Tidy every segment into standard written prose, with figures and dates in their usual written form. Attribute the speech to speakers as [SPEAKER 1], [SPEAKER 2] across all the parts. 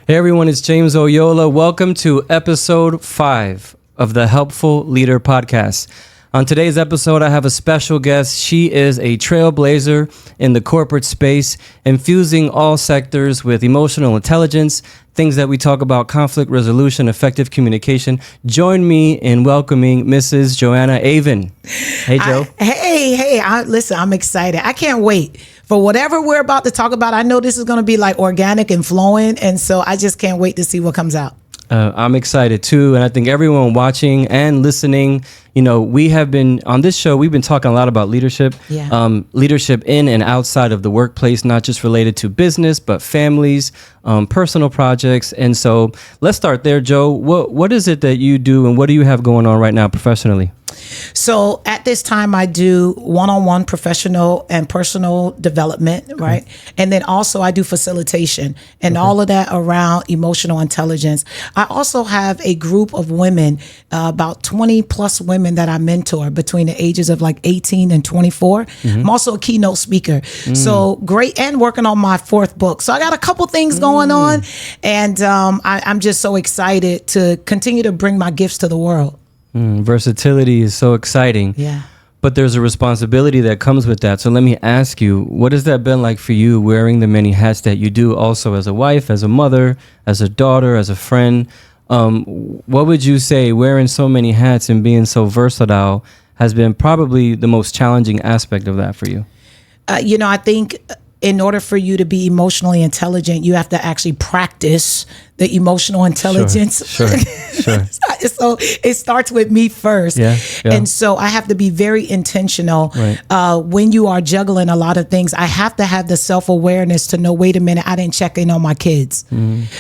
[SPEAKER 1] Hey everyone, it's James Oyola. Welcome to episode 5 of the Helpful Leader Podcast. On today's episode, I have a special guest. She is a trailblazer in the corporate space, infusing all sectors with emotional intelligence, things that we talk about, conflict resolution, effective communication. Join me in welcoming Mrs. Joanna Avin. Hey, Joe.
[SPEAKER 2] Listen, I'm excited. I can't wait for whatever we're about to talk about. I know this is going to be like organic and flowing, and so I just can't wait to see what comes out.
[SPEAKER 1] I'm excited too, and I think everyone watching and listening, we have been on this show. We've been talking a lot about leadership, leadership in and outside of the workplace, not just related to business, but families, personal projects. And so let's start there, Joe. What is it that you do, and what do you have going on right now professionally?
[SPEAKER 2] So at this time, I do one-on-one professional and personal development, right? And then also I do facilitation and all of that around emotional intelligence. I also have a group of women, about 20 plus women that I mentor between the ages of like 18 and 24. I'm also a keynote speaker. So great, and working on my 4th book. So I got a couple things going on, and I'm just so excited to continue to bring my gifts to the world.
[SPEAKER 1] Versatility is so exciting.
[SPEAKER 2] Yeah.
[SPEAKER 1] But there's a responsibility that comes with that. So let me ask you, what has that been like for you, wearing the many hats that you do, also as a wife, as a mother, as a daughter, as a friend? What would you say wearing so many hats and being so versatile has been probably the most challenging aspect of that for you?
[SPEAKER 2] I think in order for you to be emotionally intelligent, you have to actually practice the emotional intelligence.
[SPEAKER 1] Sure.
[SPEAKER 2] So it starts with me first.
[SPEAKER 1] Yeah.
[SPEAKER 2] And so I have to be very intentional.
[SPEAKER 1] Right.
[SPEAKER 2] When you are juggling a lot of things, I have to have the self-awareness to know, wait a minute, I didn't check in on my kids.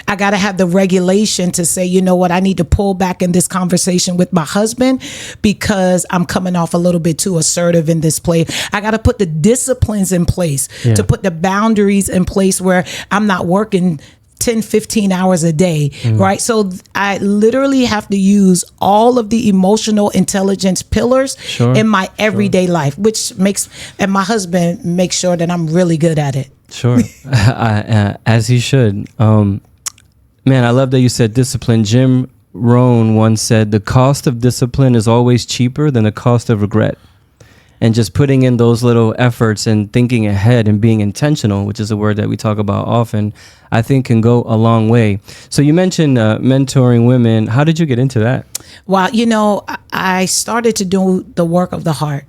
[SPEAKER 2] I got to have the regulation to say, you know what, I need to pull back in this conversation with my husband because I'm coming off a little bit too assertive in this place. I got to put the disciplines in place to put the boundaries in place where I'm not working 10, 15 hours a day, right? So I literally have to use all of the emotional intelligence pillars in my everyday life, which and my husband makes sure that I'm really good at it.
[SPEAKER 1] Sure. As he should. Man, I love that you said discipline. Jim Rohn once said, the cost of discipline is always cheaper than the cost of regret. And just putting in those little efforts and thinking ahead and being intentional, which is a word that we talk about often, I think can go a long way. So you mentioned mentoring women. How did you get into that?
[SPEAKER 2] Well, I started to do the work of the heart.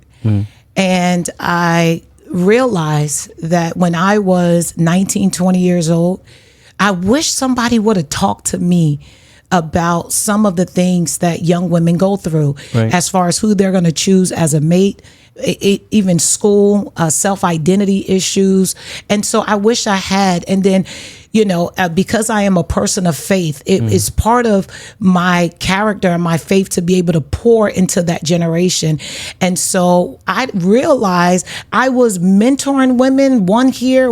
[SPEAKER 2] And I realized that when I was 19, 20 years old, I wish somebody would have talked to me about some of the things that young women go through as far as who they're going to choose as a mate, even school, self-identity issues. And so I wish I had. And then, because I am a person of faith, it is part of my character and my faith to be able to pour into that generation. And so I realized I was mentoring women, one here,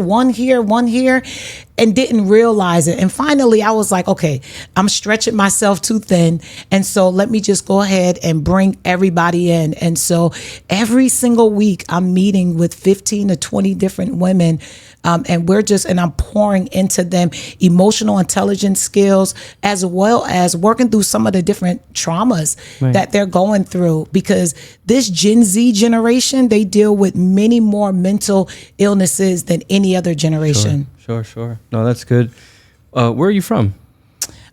[SPEAKER 2] and didn't realize it. And finally, I was like, okay, I'm stretching myself too thin. And so let me just go ahead and bring everybody in. And so every single week, I'm meeting with 15 to 20 different women. And I'm pouring into them emotional intelligence skills, as well as working through some of the different traumas that they're going through. Because this Gen Z generation, they deal with many more mental illnesses than any other generation.
[SPEAKER 1] Sure. No, that's good. Where are you from?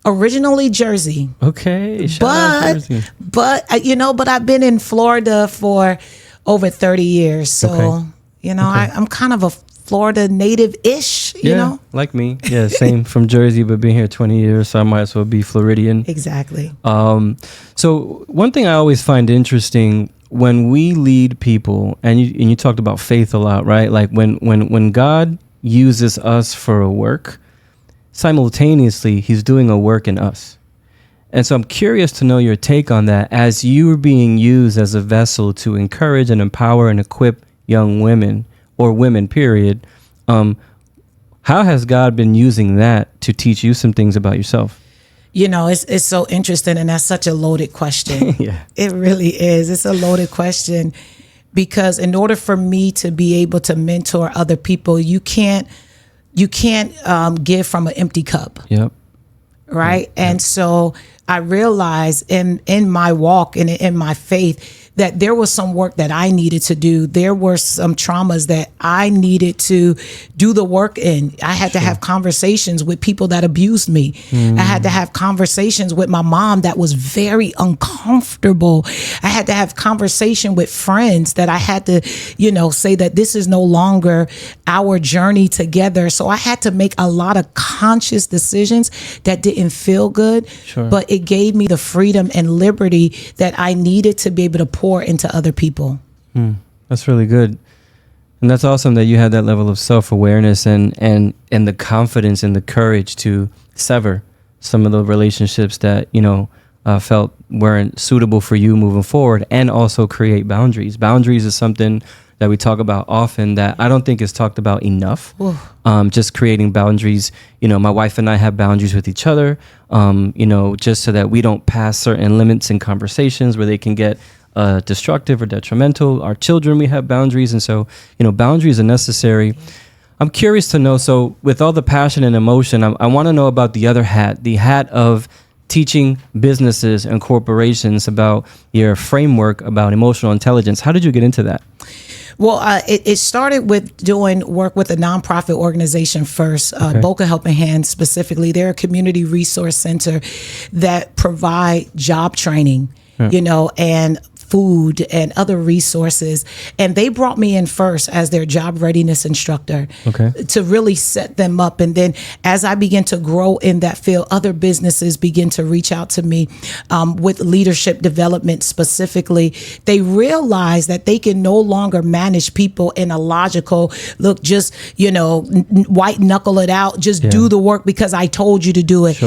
[SPEAKER 2] Originally Jersey.
[SPEAKER 1] Okay. Shout out Jersey.
[SPEAKER 2] But I've been in Florida for over 30 years. So, I'm kind of a Florida native-ish, you know?
[SPEAKER 1] Like me. Yeah, same from Jersey, but been here 20 years, so I might as well be Floridian.
[SPEAKER 2] Exactly.
[SPEAKER 1] So one thing I always find interesting when we lead people, and you talked about faith a lot, right? Like when God uses us for a work, simultaneously, he's doing a work in us. And so I'm curious to know your take on that as you are being used as a vessel to encourage and empower and equip young women, or women, period. How has God been using that to teach you some things about yourself?
[SPEAKER 2] It's so interesting, and that's such a loaded question.
[SPEAKER 1] Yeah, it
[SPEAKER 2] really is. It's a loaded question because in order for me to be able to mentor other people, you can't give from an empty cup.
[SPEAKER 1] Yep.
[SPEAKER 2] right? And so I realized in my walk and in my faith that there was some work that I needed to do. There were some traumas that I needed to do the work in. I had to have conversations with people that abused me. I had to have conversations with my mom that was very uncomfortable. I had to have conversation with friends that I had to, say that this is no longer our journey together. So I had to make a lot of conscious decisions that didn't feel good, but it gave me the freedom and liberty that I needed to be able to pour into other people.
[SPEAKER 1] That's really good. And that's awesome that you had that level of self-awareness and the confidence and the courage to sever some of the relationships that, felt weren't suitable for you moving forward, and also create boundaries. Boundaries is something that we talk about often that I don't think is talked about enough. Just creating boundaries. My wife and I have boundaries with each other, just so that we don't pass certain limits in conversations where they can get destructive or detrimental. Our children, we have boundaries. And so, boundaries are necessary. I'm curious to know, so with all the passion and emotion, I want to know about the other hat, the hat of teaching businesses and corporations about your framework about emotional intelligence. How did you get into that?
[SPEAKER 2] Well, it started with doing work with a nonprofit organization first, Boca Helping Hands specifically. They're a community resource center that provide job training, and food and other resources. And they brought me in first as their job readiness instructor to really set them up. And then as I began to grow in that field, other businesses begin to reach out to me with leadership development specifically. They realize that they can no longer manage people in a logical, look, just, white knuckle it out, just do the work because I told you to do it.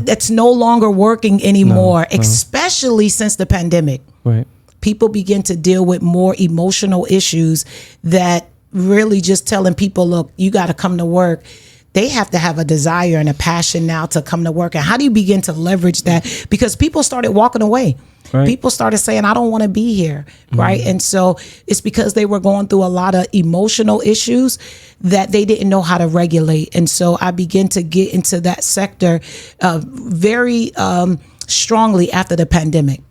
[SPEAKER 2] That's no longer working anymore, especially since the pandemic.
[SPEAKER 1] Right.
[SPEAKER 2] People begin to deal with more emotional issues that really just telling people, look, you got to come to work. They have to have a desire and a passion now to come to work. And how do you begin to leverage that? Because people started walking away. Right. People started saying, I don't want to be here. Right. And so it's because they were going through a lot of emotional issues that they didn't know how to regulate. And so I began to get into that sector very strongly after the pandemic.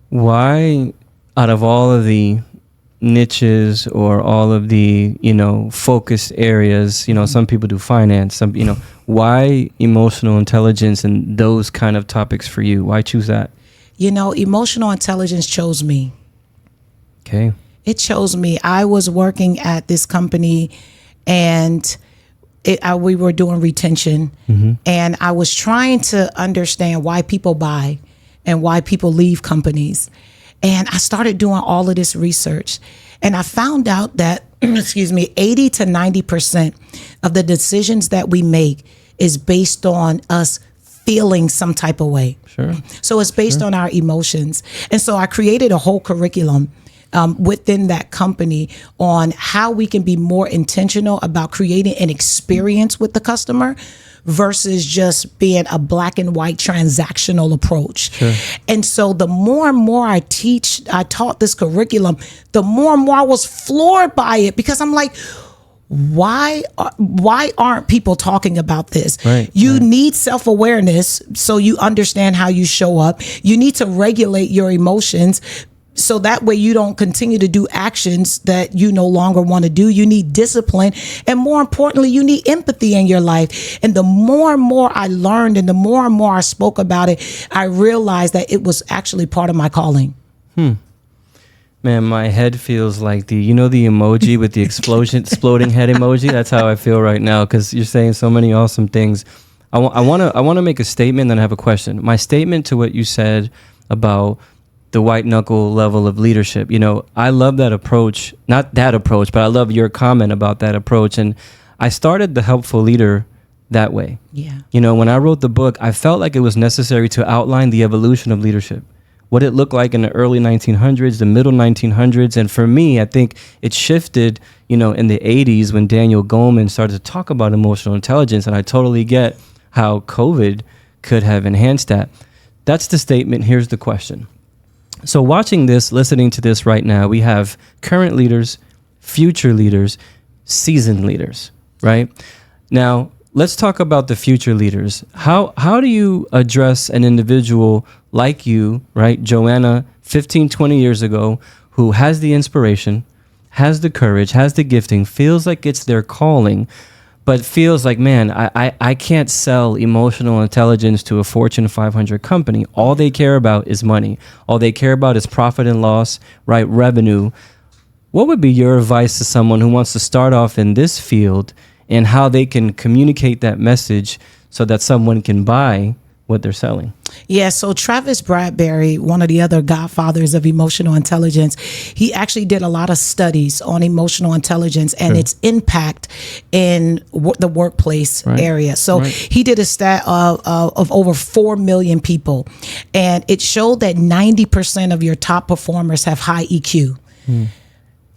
[SPEAKER 1] Why, out of all of the niches or all of the, focused areas, some people do finance, why emotional intelligence and those kind of topics for you? Why choose that?
[SPEAKER 2] Emotional intelligence chose me.
[SPEAKER 1] Okay.
[SPEAKER 2] It chose me. I was working at this company and we were doing retention, and I was trying to understand why people buy and why people leave companies. And I started doing all of this research, and I found out that, 80 to 90% of the decisions that we make is based on us feeling some type of way. So it's based on our emotions. And so I created a whole curriculum within that company on how we can be more intentional about creating an experience with the customer versus just being a black and white transactional approach. And so the more and more I taught this curriculum, the more and more I was floored by it, because I'm like, why aren't people talking about this? You need self-awareness so you understand how you show up. You need to regulate your emotions so that way you don't continue to do actions that you no longer want to do. You need discipline. And more importantly, you need empathy in your life. And the more and more I learned and the more and more I spoke about it, I realized that it was actually part of my calling.
[SPEAKER 1] Man, my head feels like the emoji with the exploding head emoji. That's how I feel right now, because you're saying so many awesome things. I want to make a statement, then I have a question. My statement to what you said about the white knuckle level of leadership. I love that approach, not that approach, but I love your comment about that approach. And I started The Helpful Leader that way.
[SPEAKER 2] Yeah.
[SPEAKER 1] When I wrote the book, I felt like it was necessary to outline the evolution of leadership, what it looked like in the early 1900s, the middle 1900s. And for me, I think it shifted, in the 80s when Daniel Goleman started to talk about emotional intelligence. And I totally get how COVID could have enhanced that. That's the statement. Here's the question. So watching this, listening to this right now, we have current leaders, future leaders, seasoned leaders, right? Now, let's talk about the future leaders. How do you address an individual like you, right? Joanna, 15, 20 years ago, who has the inspiration, has the courage, has the gifting, feels like it's their calling, but feels like, man, I can't sell emotional intelligence to a Fortune 500 company. All they care about is money. All they care about is profit and loss, right? Revenue. What would be your advice to someone who wants to start off in this field and how they can communicate that message so that someone can buy what they're selling?
[SPEAKER 2] Yeah, so Travis Bradberry, one of the other godfathers of emotional intelligence, he actually did a lot of studies on emotional intelligence and its impact in the workplace area. So he did a stat of over 4 million people, and it showed that 90% of your top performers have high EQ.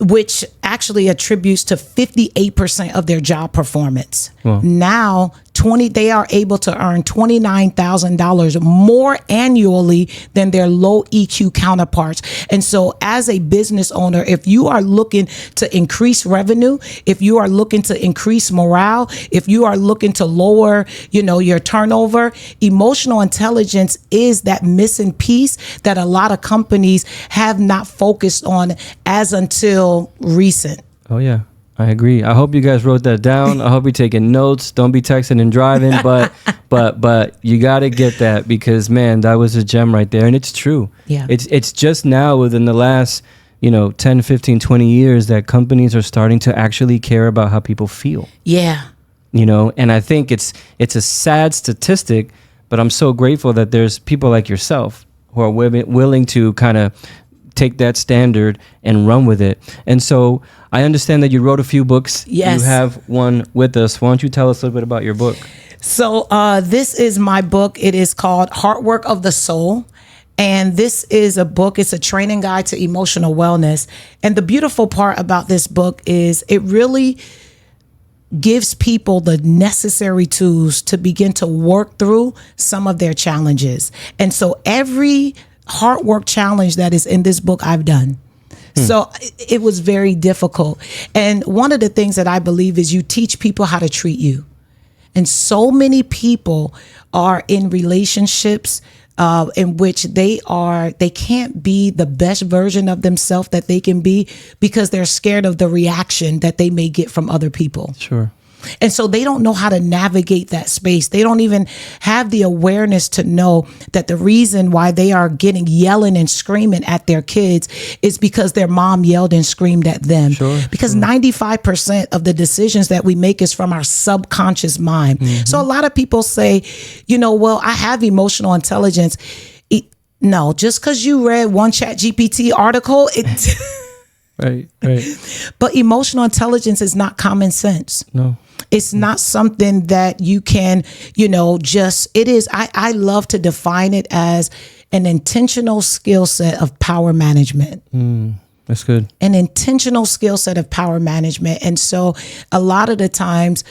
[SPEAKER 2] Which actually attributes to 58% of their job performance. Wow. Now, they are able to earn $29,000 more annually than their low EQ counterparts. And so as a business owner, if you are looking to increase revenue, if you are looking to increase morale, if you are looking to lower, your turnover, emotional intelligence is that missing piece that a lot of companies have not focused on as until recent.
[SPEAKER 1] Oh, yeah. I agree. I hope you guys wrote that down. I hope you're taking notes. Don't be texting and driving, but you got to get that because, man, that was a gem right there. And it's true.
[SPEAKER 2] Yeah.
[SPEAKER 1] It's just now within the last, 10, 15, 20 years that companies are starting to actually care about how people feel.
[SPEAKER 2] Yeah.
[SPEAKER 1] And I think it's a sad statistic, but I'm so grateful that there's people like yourself who are willing to kind of take that standard and run with it. And so I understand that you wrote a few books.
[SPEAKER 2] Yes.
[SPEAKER 1] You have one with us. Why don't you tell us a little bit about your book?
[SPEAKER 2] So this is my book. It is called Heart Work of the Soul. And this is a book. It's a training guide to emotional wellness. And the beautiful part about this book is it really gives people the necessary tools to begin to work through some of their challenges. And so every hard work challenge that is in this book, I've done. So it was very difficult. And one of the things that I believe is you teach people how to treat you. And so many people are in relationships in which they can't be the best version of themselves that they can be because they're scared of the reaction that they may get from other people.
[SPEAKER 1] Sure.
[SPEAKER 2] And so they don't know how to navigate that space. They don't even have the awareness to know that the reason why they are yelling and screaming at their kids is because their mom yelled and screamed at them. Sure, because 95% of the decisions that we make is from our subconscious mind. Mm-hmm. So a lot of people say, well, I have emotional intelligence. No, just because you read one ChatGPT article,
[SPEAKER 1] Right.
[SPEAKER 2] But emotional intelligence is not common sense.
[SPEAKER 1] No.
[SPEAKER 2] It's not something that you can, it is. I love to define it as an intentional skill set of power management.
[SPEAKER 1] That's good.
[SPEAKER 2] An intentional skill set of power management. And so a lot of the times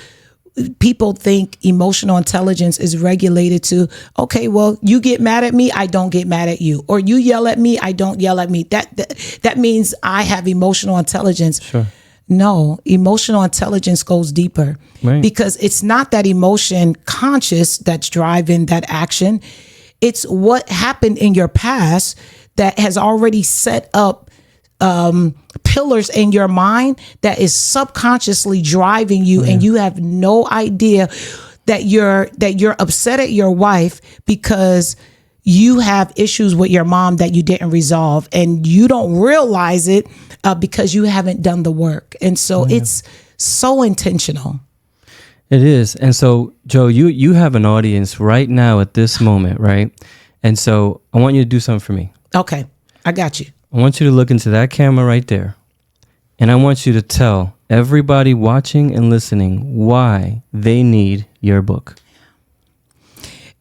[SPEAKER 2] people think emotional intelligence is regulated to, okay, well, you get mad at me, I don't get mad at you. Or you yell at me, I don't yell at me. That means I have emotional intelligence.
[SPEAKER 1] Sure.
[SPEAKER 2] No, emotional intelligence goes deeper. Right. Because it's not that emotion conscious that's driving that action. It's what happened in your past that has already set up pillars in your mind that is subconsciously driving you, and you have no idea that you're upset at your wife because you have issues with your mom that you didn't resolve, and you don't realize it because you haven't done the work. And so it's so intentional.
[SPEAKER 1] It is. And so, Joe, you have an audience right now at this moment, right? And so I want you to do something for me.
[SPEAKER 2] Okay, I got you.
[SPEAKER 1] I want you to look into that camera right there. And I want you to tell everybody watching and listening why they need your book.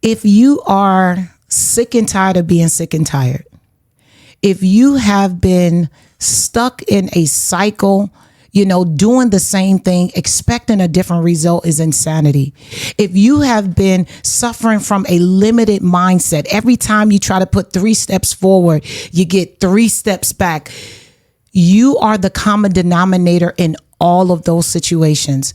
[SPEAKER 2] If you are sick and tired of being sick and tired, if you have been stuck in a cycle, doing the same thing, expecting a different result is insanity. If you have been suffering from a limited mindset, every time you try to put 3 steps forward, you get 3 steps back. You are the common denominator in all of those situations.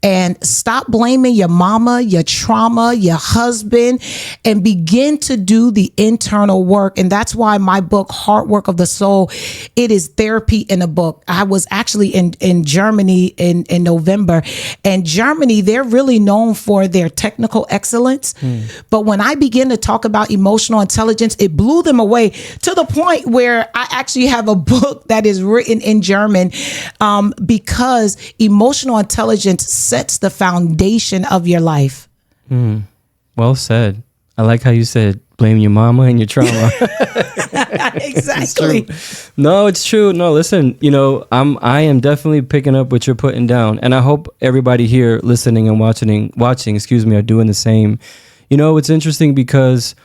[SPEAKER 2] And stop blaming your mama, your trauma, your husband, and begin to do the internal work. And that's why my book, Heart Work of the Soul, it is therapy in a book. I was actually in Germany in November, and Germany, they're really known for their technical excellence. But when I began to talk about emotional intelligence, it blew them away to the point where I actually have a book that is written in German, because emotional intelligence sets the foundation of your life.
[SPEAKER 1] Well said. I like how you said, blame your mama and your trauma.
[SPEAKER 2] Exactly.
[SPEAKER 1] No, it's true. No, listen, I am definitely picking up what you're putting down. And I hope everybody here listening and watching, are doing the same. It's interesting because,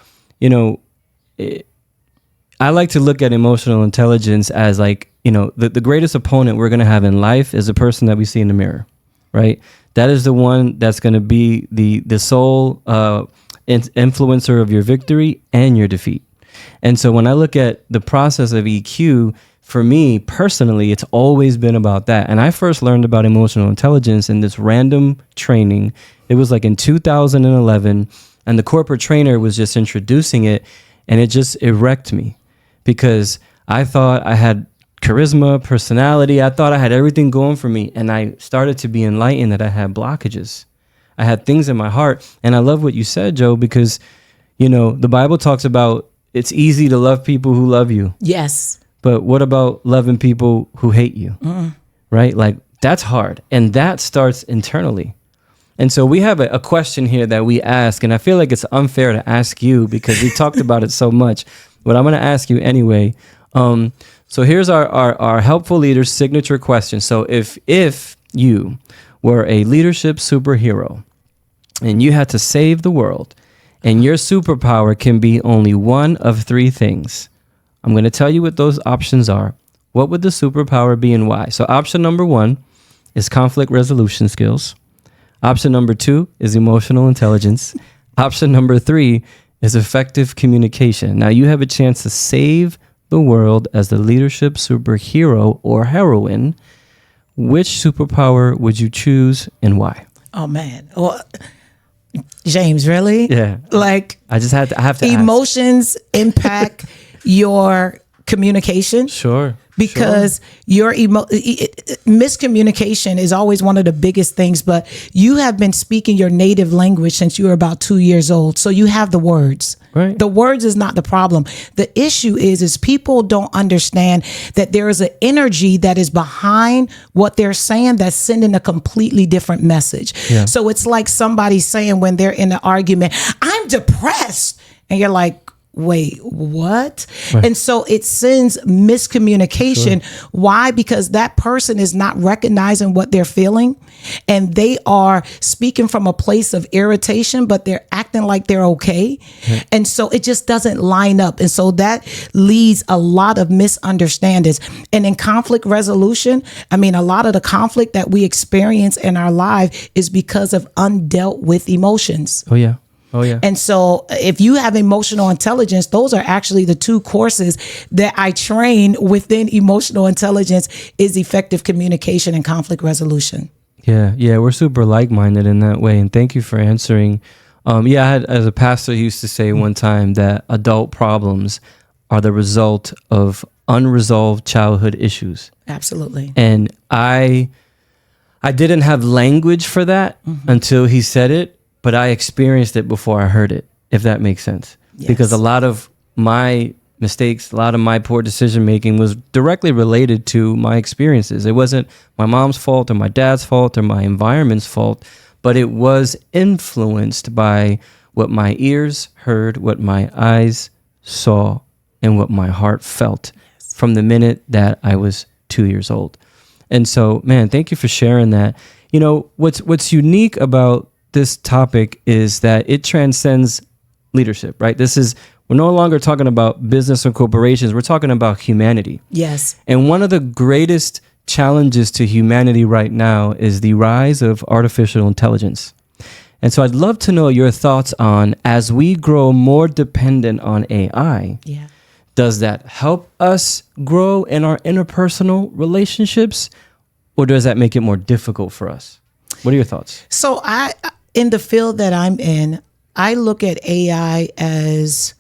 [SPEAKER 1] I like to look at emotional intelligence as like, the greatest opponent we're going to have in life is the person that we see in the mirror, right? That is the one that's going to be the sole influencer of your victory and your defeat. And so when I look at the process of EQ, for me personally, it's always been about that. And I first learned about emotional intelligence in this random training. It was like in 2011, and the corporate trainer was just introducing it, and it wrecked me because I thought I had charisma, personality. I thought I had everything going for me. And I started to be enlightened that I had blockages. I had things in my heart. And I love what you said, Joe, because, the Bible talks about it's easy to love people who love you.
[SPEAKER 2] Yes.
[SPEAKER 1] But what about loving people who hate you? Right? Like that's hard. And that starts internally. And so we have a question here that we ask, and I feel like it's unfair to ask you because we talked about it so much, but I'm going to ask you anyway. So here's our helpful leader's signature question. So if you were a leadership superhero and you had to save the world and your superpower can be only one of three things, I'm going to tell you what those options are. What would the superpower be and why? So option number 1 is conflict resolution skills. Option number 2 is emotional intelligence. Option number 3 is effective communication. Now you have a chance to save the world as the leadership superhero or heroine. Which superpower would you choose and why?
[SPEAKER 2] Oh man. Well, James, really?
[SPEAKER 1] Yeah.
[SPEAKER 2] Like
[SPEAKER 1] I have to
[SPEAKER 2] emotions impact your communication.
[SPEAKER 1] Sure.
[SPEAKER 2] Because your miscommunication is always one of the biggest things, but you have been speaking your native language since you were about 2 years old. So you have the words.
[SPEAKER 1] Right.
[SPEAKER 2] The words is not the problem. The issue is people don't understand that there is an energy that is behind what they're saying that's sending a completely different message.
[SPEAKER 1] Yeah.
[SPEAKER 2] So it's like somebody saying when they're in an argument, I'm depressed. And you're like, wait, what? Right. And so it sends miscommunication. Sure. Why? Because that person is not recognizing what they're feeling, and they are speaking from a place of irritation, but they're acting like they're okay. Right. And so it just doesn't line up. And so that leads a lot of misunderstandings. And in conflict resolution, a lot of the conflict that we experience in our life is because of undealt with emotions.
[SPEAKER 1] Oh, yeah. Oh, yeah.
[SPEAKER 2] And so if you have emotional intelligence, those are actually the 2 courses that I train within emotional intelligence is effective communication and conflict resolution.
[SPEAKER 1] Yeah. We're super like-minded in that way. And thank you for answering. I had, as a pastor, he used to say one time that adult problems are the result of unresolved childhood issues.
[SPEAKER 2] Absolutely.
[SPEAKER 1] And I didn't have language for that until he said it. But I experienced it before I heard it, if that makes sense. Yes. Because a lot of my mistakes, a lot of my poor decision making was directly related to my experiences. It wasn't my mom's fault or my dad's fault or my environment's fault, but it was influenced by what my ears heard, what my eyes saw, and what my heart felt from the minute that I was 2 years old. And so, man, thank you for sharing that. What's unique about this topic is that it transcends leadership, right? We're no longer talking about business or corporations. We're talking about humanity.
[SPEAKER 2] Yes.
[SPEAKER 1] And one of the greatest challenges to humanity right now is the rise of artificial intelligence. And so I'd love to know your thoughts on, as we grow more dependent on AI, does that help us grow in our interpersonal relationships? or does that make it more difficult for us? What are your thoughts?
[SPEAKER 2] So in the field that I'm in, I look at AI as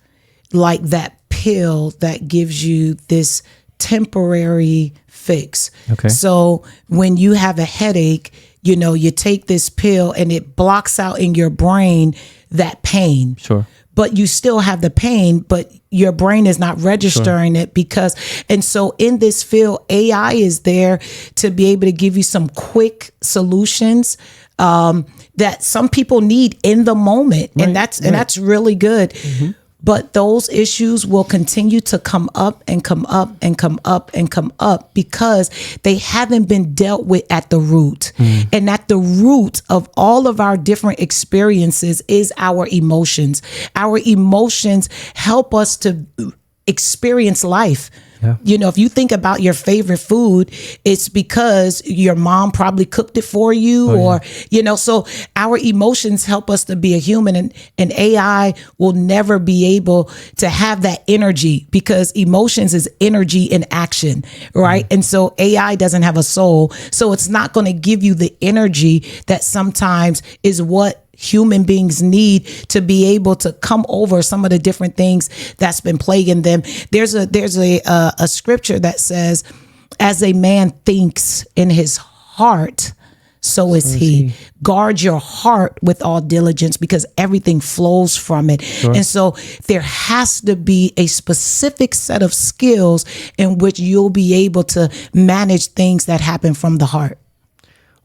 [SPEAKER 2] like that pill that gives you this temporary fix.
[SPEAKER 1] Okay.
[SPEAKER 2] So when you have a headache, you take this pill and it blocks out in your brain that pain.
[SPEAKER 1] Sure.
[SPEAKER 2] But you still have the pain, but your brain is not registering it and so in this field, AI is there to be able to give you some quick solutions that some people need in the moment.
[SPEAKER 1] Right,
[SPEAKER 2] and that's really good. Mm-hmm. But those issues will continue to come up and come up and come up and come up because they haven't been dealt with at the root. And at the root of all of our different experiences is our emotions. Our emotions help us to experience life. Yeah. If you think about your favorite food, it's because your mom probably cooked it for you so our emotions help us to be a human, and AI will never be able to have that energy because emotions is energy in action, right? And so AI doesn't have a soul, so it's not going to give you the energy that sometimes is what human beings need to be able to come over some of the different things that's been plaguing them. There's a scripture that says, as a man thinks in his heart, so is he. Guard your heart with all diligence because everything flows from it. Sure. And so there has to be a specific set of skills in which you'll be able to manage things that happen from the heart.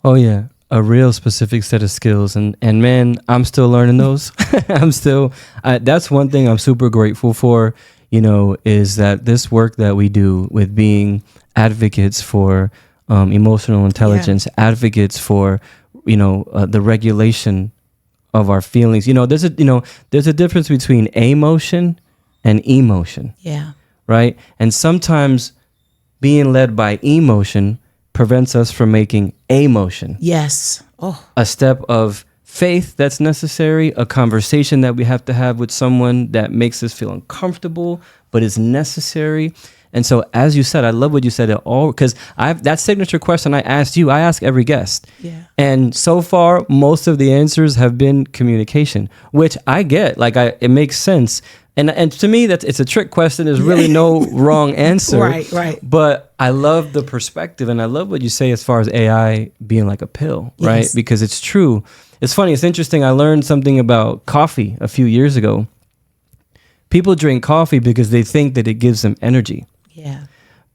[SPEAKER 1] Oh, yeah. A real specific set of skills. And man, I'm still learning those. That's one thing I'm super grateful for, is that this work that we do with being advocates for emotional intelligence, advocates for, the regulation of our feelings. There's a difference between emotion and emotion.
[SPEAKER 2] Yeah.
[SPEAKER 1] Right. And sometimes being led by emotion prevents us from making a motion.
[SPEAKER 2] Yes. Oh.
[SPEAKER 1] A step of faith that's necessary, a conversation that we have to have with someone that makes us feel uncomfortable, but is necessary. And so, as you said, I love what you said at all, because that signature question I asked you, I ask every guest.
[SPEAKER 2] Yeah.
[SPEAKER 1] And so far, most of the answers have been communication, which I get, it makes sense. And to me, it's a trick question. There's really no wrong answer.
[SPEAKER 2] Right.
[SPEAKER 1] But I love the perspective, and I love what you say as far as AI being like a pill, right?
[SPEAKER 2] Yes.
[SPEAKER 1] Because it's true. It's funny. It's interesting. I learned something about coffee a few years ago. People drink coffee because they think that it gives them energy.
[SPEAKER 2] Yeah.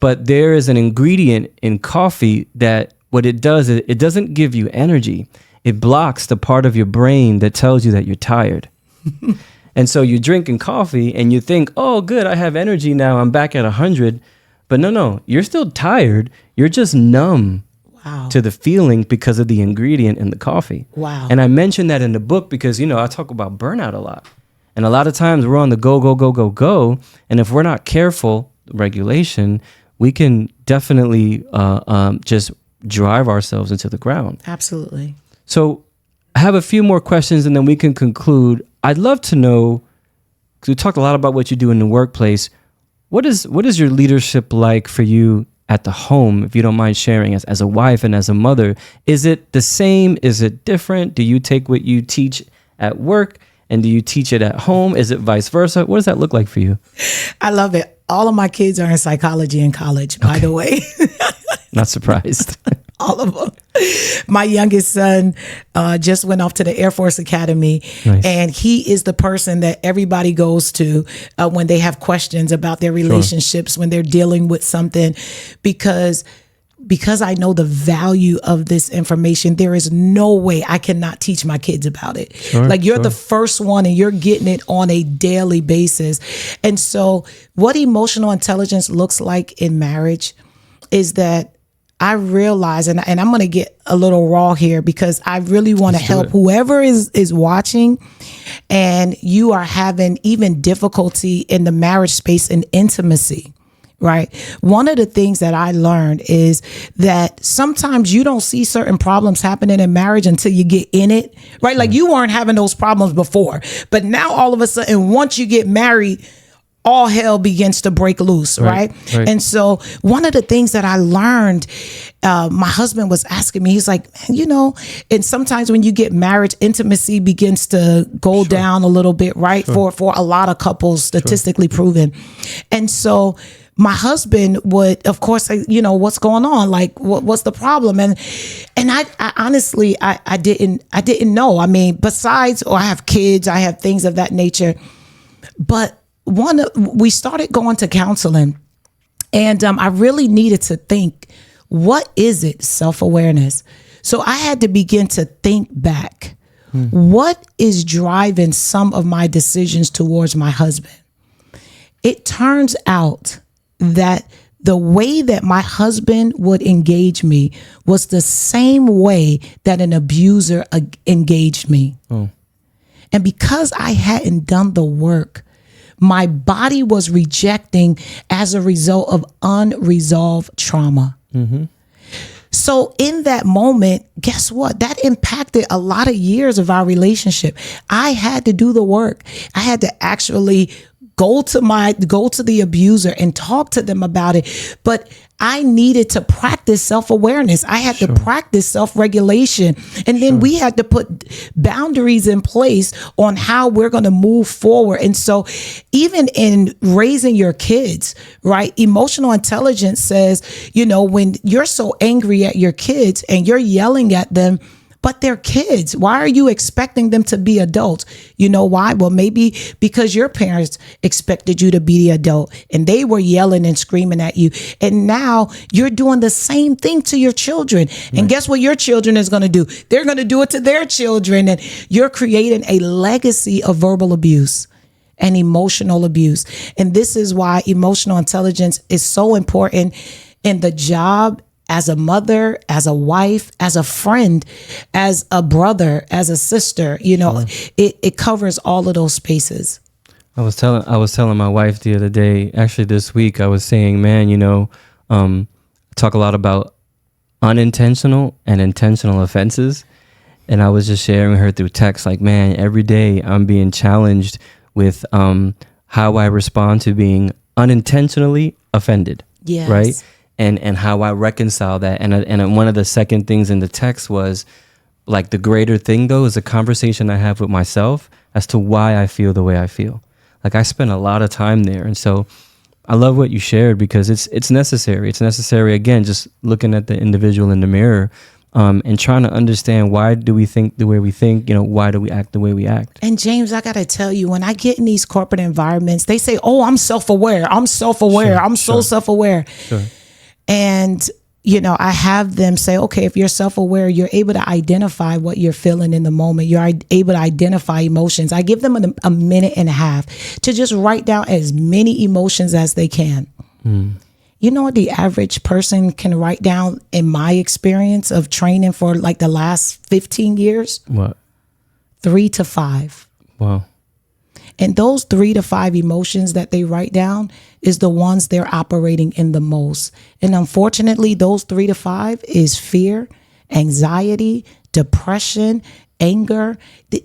[SPEAKER 1] But there is an ingredient in coffee that what it does is it doesn't give you energy. It blocks the part of your brain that tells you that you're tired. And so you're drinking coffee and you think, oh, good, I have energy now. I'm back at 100. But no, you're still tired. You're just numb to the feeling because of the ingredient in the coffee.
[SPEAKER 2] Wow.
[SPEAKER 1] And I mentioned that in the book because, I talk about burnout a lot. And a lot of times we're on the go. And if we're not careful, regulation, we can definitely just drive ourselves into the ground.
[SPEAKER 2] Absolutely.
[SPEAKER 1] So I have a few more questions and then we can conclude. I'd love to know, because we talked a lot about what you do in the workplace. What is your leadership like for you at the home, if you don't mind sharing, as a wife and as a mother? Is it the same? Is it different? Do you take what you teach at work and do you teach it at home? Is it vice versa? What does that look like for you?
[SPEAKER 2] I love it. All of my kids are in psychology in college, by the way.
[SPEAKER 1] Not surprised.
[SPEAKER 2] All of them. My youngest son just went off to the Air Force Academy.
[SPEAKER 1] Nice.
[SPEAKER 2] And he is the person that everybody goes to when they have questions about their relationships, when they're dealing with something, because I know the value of this information. There is no way I cannot teach my kids about it. You're the first one and you're getting it on a daily basis. And so what emotional intelligence looks like in marriage is that I realize, and I'm going to get a little raw here because I really want to help whoever is watching and you are having even difficulty in the marriage space and intimacy, right? One of the things that I learned is that sometimes you don't see certain problems happening in marriage until you get in it, right? Like you weren't having those problems before, but now all of a sudden, once you get married, all hell begins to break loose, right? And so one of the things that I learned, my husband was asking me, he's like, and sometimes when you get married, intimacy begins to go down a little bit, right? For a lot of couples, statistically proven. And so my husband would, of course, say, what's going on? Like, what's the problem? And I honestly, I didn't know. I mean, besides, I have kids, I have things of that nature, but we started going to counseling, and I really needed to think, what is it? Self-awareness. So I had to begin to think back. What is driving some of my decisions towards my husband? It turns out that the way that my husband would engage me was the same way that an abuser engaged me. And because I hadn't done the work, my body was rejecting as a result of unresolved trauma. So in that moment, guess what? That impacted a lot of years of our relationship. I had to do the work. I had to actually go to the abuser and talk to them about it. But I needed to practice self-awareness. I had to practice self-regulation. And then we had to put boundaries in place on how we're going to move forward. And so even in raising your kids, right, emotional intelligence says, when you're so angry at your kids and you're yelling at them, but they're kids. Why are you expecting them to be adults? You know why? Well, maybe because your parents expected you to be the adult and they were yelling and screaming at you. And now you're doing the same thing to your children. And guess what your children is going to do? They're going to do it to their children. And you're creating a legacy of verbal abuse and emotional abuse. And this is why emotional intelligence is so important in the job, as a mother, as a wife, as a friend, as a brother, as a sister. It covers all of those spaces.
[SPEAKER 1] I was telling my wife the other day, actually this week, I was saying, man, talk a lot about unintentional and intentional offenses. And I was just sharing with her through text, like, man, every day I'm being challenged with how I respond to being unintentionally offended.
[SPEAKER 2] Yes.
[SPEAKER 1] Right? And how I reconcile that. And one of the second things in the text was, like, the greater thing, though, is a conversation I have with myself as to why I feel the way I feel. Like, I spend a lot of time there. And so I love what you shared, because it's necessary. It's necessary, again, just looking at the individual in the mirror, and trying to understand, why do we think the way we think? Why do we act the way we act?
[SPEAKER 2] And James, I got to tell you, when I get in these corporate environments, they say, oh, I'm self-aware. I'm self-aware.
[SPEAKER 1] Sure,
[SPEAKER 2] I'm so self-aware.
[SPEAKER 1] Sure.
[SPEAKER 2] And, I have them say, okay, if you're self-aware, you're able to identify what you're feeling in the moment. You're able to identify emotions. I give them a minute and a half to just write down as many emotions as they can. You know what the average person can write down, in my experience of training for like the last 15 years?
[SPEAKER 1] What?
[SPEAKER 2] 3 to 5.
[SPEAKER 1] Wow.
[SPEAKER 2] And those 3 to 5 emotions that they write down is the ones they're operating in the most. And unfortunately, those 3 to 5 is fear, anxiety, depression, anger.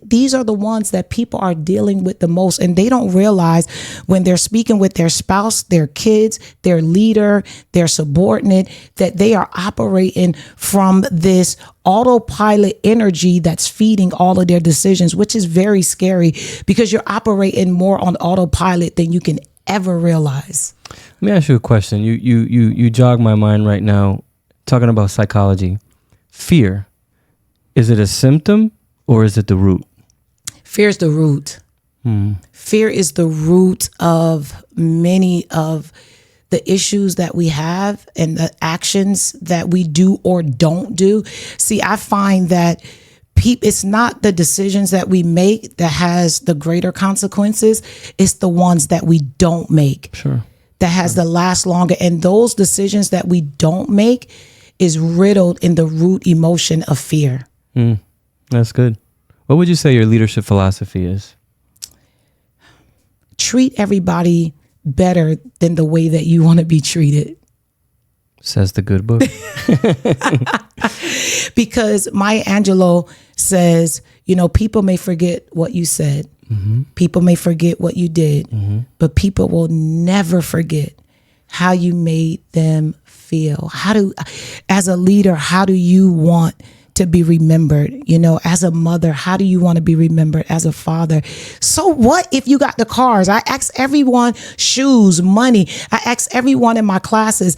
[SPEAKER 2] These are the ones that people are dealing with the most. And they don't realize when they're speaking with their spouse, their kids, their leader, their subordinate, that they are operating from this autopilot energy that's feeding all of their decisions, which is very scary, because you're operating more on autopilot than you can ever realize.
[SPEAKER 1] Let me ask you a question. You jog my mind right now, talking about psychology. Fear, is it a symptom or is it the root?
[SPEAKER 2] Fear is the root. Fear is the root of many of the issues that we have and the actions that we do or don't do. See, I find that it's not the decisions that we make that has the greater consequences. It's the ones that we don't make.
[SPEAKER 1] Sure.
[SPEAKER 2] That has the last longer. And those decisions that we don't make is riddled in the root emotion of fear.
[SPEAKER 1] That's good. What would you say your leadership philosophy is?
[SPEAKER 2] Treat everybody better than the way that you want to be treated.
[SPEAKER 1] Says the good book.
[SPEAKER 2] Because Maya Angelou says, people may forget what you said, People may forget what you did, but people will never forget how you made them feel. As a leader, how do you want to be remembered? You know, as a mother, how do you want to be remembered? As a father? So what if you got the cars? I ask everyone, shoes, money. I ask everyone in my classes,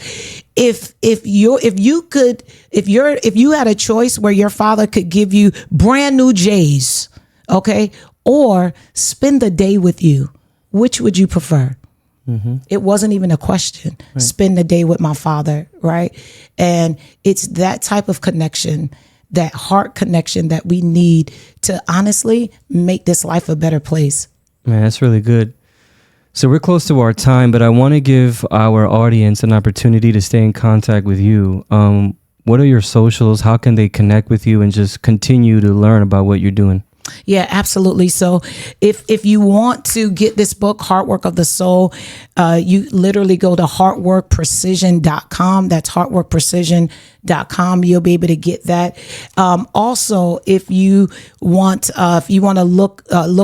[SPEAKER 2] if you had a choice where your father could give you brand new J's, okay, or spend the day with you, which would you prefer? It wasn't even a question. Right. Spend the day with my father, right? And it's that type of connection, that heart connection, that we need to honestly make this life a better place.
[SPEAKER 1] Man, that's really good. So we're close to our time, but I want to give our audience an opportunity to stay in contact with you. What are your socials? How can they connect with you and just continue to learn about what you're doing?
[SPEAKER 2] Yeah, absolutely. So if you want to get this book, Heart Work of the Soul, you literally go to heartworkprecision.com. That's heartworkprecision.com. You'll be able to get that. Also, if you want to look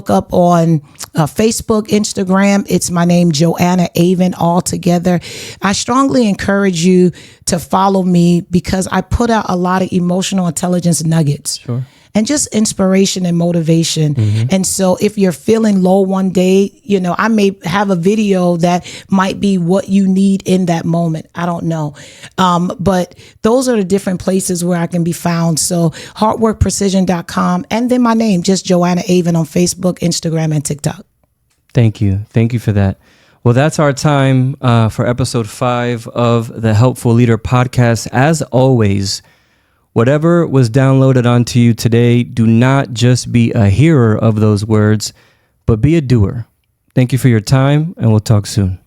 [SPEAKER 2] up on Facebook, Instagram, it's my name, Joanna Avin, all together. I strongly encourage you to follow me because I put out a lot of emotional intelligence nuggets.
[SPEAKER 1] Sure.
[SPEAKER 2] And just inspiration and motivation. And so if you're feeling low one day, you know, I may have a video that might be what you need in that moment. I don't know. But those are the different places where I can be found. So heartworkprecision.com, and then my name, just Joanna Avin, on Facebook, Instagram, and TikTok.
[SPEAKER 1] Thank you. Thank you for that. Well, that's our time for episode 5 of the Helpful Leader podcast. As always, whatever was downloaded onto you today, do not just be a hearer of those words, but be a doer. Thank you for your time, and we'll talk soon.